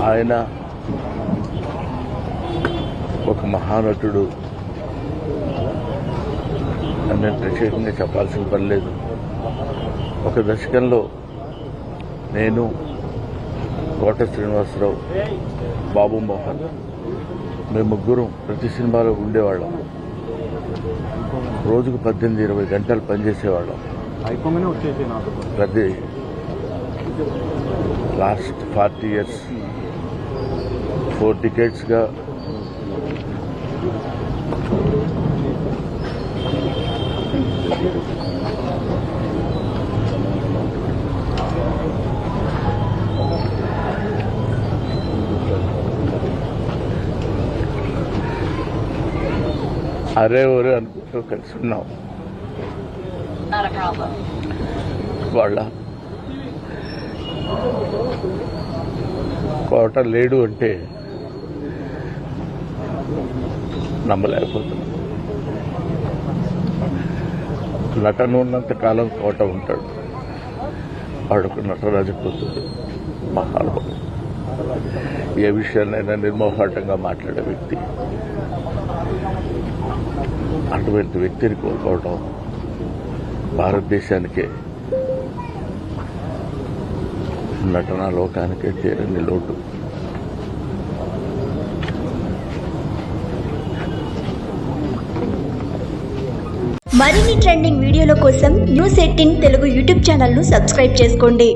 ఆయన ఒక మహానటుడు అని ప్రత్యేకంగా చెప్పాల్సిన పని లేదు. ఒక దశకంలో నేను, కోట శ్రీనివాసరావు, బాబు మోహన్ మేము ముగ్గురం ప్రతి సినిమాలో ఉండేవాళ్ళం. రోజుకు 18-20 గంటలు పనిచేసేవాళ్ళం. ప్రతి లాస్ట్ 40 years 4 decades-గా అరే ఒరే అనుకుంటూ కలిసి ఉన్నాం. వాళ్ళ కోట లేడు అంటే నమ్మలేకపోతున్నాం. నటన ఉన్నంత కాలం కోట ఉంటాడు. వాడొక నటరాజపుత్రుడు, మహానుభావుడు. ఏ విషయాన్నైనా నిర్మోహాటంగా మాట్లాడే వ్యక్తి. అటువంటి వ్యక్తిని కోల్పోవడం భారతదేశానికే, నటనా లోకానికే తీరని లోటు. మరిన్ని ట్రెండింగ్ వీడియోల కోసం న్యూస్ 18 తెలుగు యూట్యూబ్ ఛానల్ ను సబ్స్క్రైబ్ చేసుకోండి.